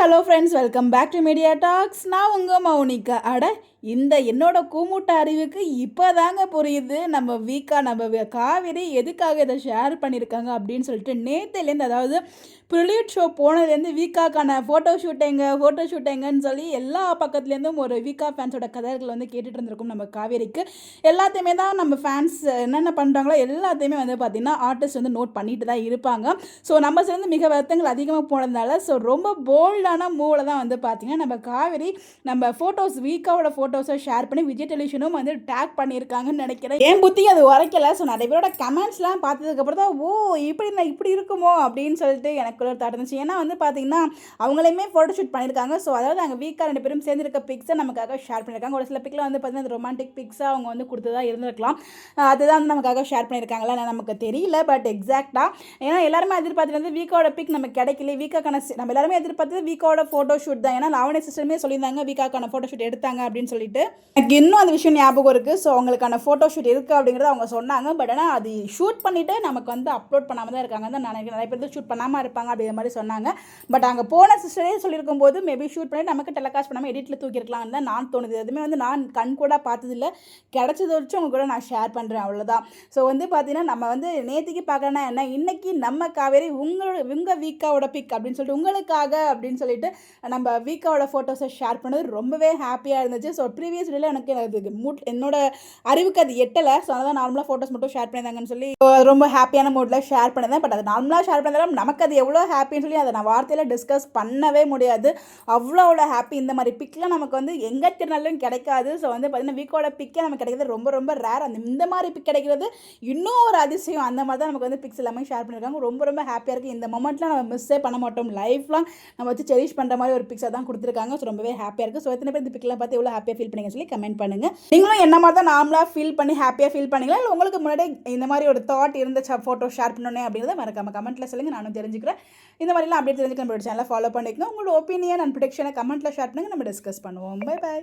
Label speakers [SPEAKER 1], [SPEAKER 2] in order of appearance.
[SPEAKER 1] Hello friends, welcome back to media talks. நான் உங்கள் மௌனிகா. இந்த என்னோட கூமுட்ட அறிவுக்கு இப்போ தாங்க புரியுது நம்ம காவேரி எதுக்காக இதை ஷேர் பண்ணியிருக்காங்க அப்படின்னு சொல்லிட்டு. நேற்றுலேருந்து, அதாவது ப்ரிலியூட் ஷோ போனதுலேருந்து வீக்காக்கான ஃபோட்டோ ஷூட்டிங்கன்னு சொல்லி எல்லா பக்கத்துலேருந்தும் ஒரு வீக்கா ஃபேன்ஸோட கதைகள் வந்து கேட்டுட்டு இருந்திருக்கும். நம்ம காவேரிக்கு எல்லாத்தையுமே தான் நம்ம ஃபேன்ஸ் என்னென்ன பண்ணுறாங்களோ எல்லாத்தையுமே வந்து பார்த்திங்கன்னா ஆர்டிஸ்ட் வந்து நோட் பண்ணிட்டு தான் இருப்பாங்க. ஸோ நம்ம சேர்ந்து மிக வருத்தங்கள் அதிகமாக போனதுனால ரொம்ப போல்டான மூவில் தான் வந்து பார்த்திங்கன்னா நம்ம காவேரி நம்ம வீக்காவோட ஃபோட்டோஸை ஷேர் பண்ணி விஜய் டெலிவிஷனும் வந்து டேக் பண்ணியிருக்காங்கன்னு நினைக்கிறேன். என் புத்தி அது உரைக்கல. ஸோ நிறைய பேரோட கமெண்ட்ஸ்லாம் பார்த்ததுக்கப்புறம் தான் இப்படி இருக்குமோ அப்படின்னு சொல்லிட்டு எனக்கு ஒரு தாட் இருந்துச்சு. ஏன்னா வந்து பார்த்தீங்கன்னா அவங்களையுமே ஃபோட்டோ ஷூட் பண்ணியிருக்காங்க. ஸோ அதாவது அங்கே வீக்காக 2 பேரும் சேர்ந்துருக்க பிக்ஸை நமக்காக ஷேர் பண்ணியிருக்காங்க. ஒரு சில பிக்கில் வந்து பார்த்தீங்கன்னா அது ரொமான்டிக் பிக்ஸாக அவங்க வந்து கொடுத்ததா இருந்திருக்கலாம். அதுதான் வந்து நமக்காக ஷேர் பண்ணியிருக்காங்களா நமக்கு தெரியல. பட் எக்ஸாக்டாக ஏன்னா எல்லாருமே எதிர்பார்த்துட்டு வீக்காவோட பிக் நமக்கு கிடைக்கல. வீக்காக்கான நம்ம எல்லாருமே எதிர்பார்த்தது வீக்காவோட ஃபோட்டோ ஷூட் தான். ஏன்னா லாவண்யா சிஸ்டருமே சொல்லியிருந்தாங்க வீக்காக்கான ஃபோட்டோ ஷூட் எடுத்தாங்க அப்படின்னு சொல்லிட்டு. எனக்கு இன்னும் அந்த விஷயம் ஞாபகம் இருக்குது. ஸோ அவங்களுக்கான ஃபோட்டோ ஷூட் இருக்குது அப்படிங்கிறத அவங்க சொன்னாங்க. பட் ஆனால் அது ஷூட் பண்ணிவிட்டு நமக்கு வந்து அப்லோட் பண்ணாமல் தான் இருக்காங்க. தான் நிறைய பேர் ஷூட் பண்ணாமல் இருப்பாங்க அப்படிங்கிற மாதிரி சொன்னாங்க. பட் அங்கே போன சிஸ்டரே சொல்லியிருக்கும் போது மேபி ஷூட் பண்ணி நமக்கு டெலிகாஸ்ட் பண்ணாமல் எடிட்டில் தூக்கியிருக்கலாம்னு தான் நான் தோணுது. எதுவுமே வந்து நான் கண் கூட பார்த்ததில்ல. கிடைச்சது வச்சு அவங்க கூட நான் ஷேர் பண்ணுறேன், அவ்வளோதான். ஸோ வந்து பார்த்தீங்கன்னா நம்ம வந்து நேற்றுக்கு பார்க்கறேன்னா என்ன, இன்றைக்கி நம்ம காவேரி உங்கள் வீக்காவோட பிக் அப்படின்னு சொல்லிட்டு உங்களுக்காக அப்படின்னு சொல்லிட்டு நம்ம வீக்காவோட ஃபோட்டோஸை ஷேர் பண்ணது ரொம்பவே ஹாப்பியாக இருந்துச்சு. ஸோ ப்ரீவியஸ் வீடியோவில் எனக்கு என்னோட அறிவுக்கு அது எட்டலை. ஸோ அதனால் நார்மலாக ஃபோட்டோஸ் மட்டும் ஷேர் பண்ணியிருந்தாங்கன்னு சொல்லி ரொம்ப ஹாப்பியான மூடில் ஷேர் பண்ணியிருந்தேன். பட் அது நார்மலாக ஷேர் பண்ணதாலும் நமக்கு அது எவ்வளோ ஹாப்பின்னு சொல்லி அதை நான் வார்த்தையில் டிஸ்கஸ் பண்ணவே முடியாது. அவ்வளோ ஹாப்பி. இந்த மாதிரி பிக்லாம் நமக்கு வந்து எங்கே திருநாளும் கிடைக்காது. ஸோ வந்து பார்த்தீங்கன்னா வீக்கோட பிக்கே நமக்கு கிடைக்கிறது ரொம்ப ரொம்ப ரேர். இந்த மாதிரி பிக் கிடைக்கிறது இன்னும் ஒரு அதிசயம். அந்த மாதிரி தான் நமக்கு வந்து பிக்ஸ் எல்லாமே ஷேர் பண்ணியிருக்காங்க. ரொம்ப ஹாப்பியாக இருக்குது. இந்த மொமெண்ட்லாம் நம்ம மிஸ்ஸே பண்ண மாட்டோம். லைஃப்லாம் நம்ம வச்சு செரிஷ் பண்ணுற மாதிரி ஒரு பிக்ஸாக தான் கொடுத்துருக்காங்க. ஸோ ரொம்பவே ஹாப்பியாக இருக்குது. ஸோ எத்தனை பேர் இந்த பிக்லாம் பார்த்து எவ்வளோ ஹாப்பியாக ஃபீல் பண்ணிங்கன்னு சொல்லி கமெண்ட் பண்ணுங்கள். நீங்களும் என்ன மாதிரி தான் நார்மலாக ஃபீல் பண்ணி ஹாப்பியாக ஃபீல் பண்ணிங்களா, இல்லை உங்களுக்கு முன்னாடி இந்த மாதிரி ஒரு தாட் இருந்துச்சு ஃபோட்டோ ஷேர் பண்ணணும் அப்படிங்கிறத மறக்காம கமெண்ட்டில் சொல்லுங்கள். நானும் தெரிஞ்சுக்கிறேன். இந்த மாதிரிலாம் அப்படியே தெரிஞ்சுக்க நம்மளோட சேனலை ஃபாலோ பண்ணிக்கணும். உங்களோட ஒப்பீனியன் அண்ட் ப்ரெடிக்ஷனை கமெண்ட்டில் ஷேர் பண்ணுங்கள். நம்ம டிஸ்கஸ் பண்ணுவோம். Bye bye.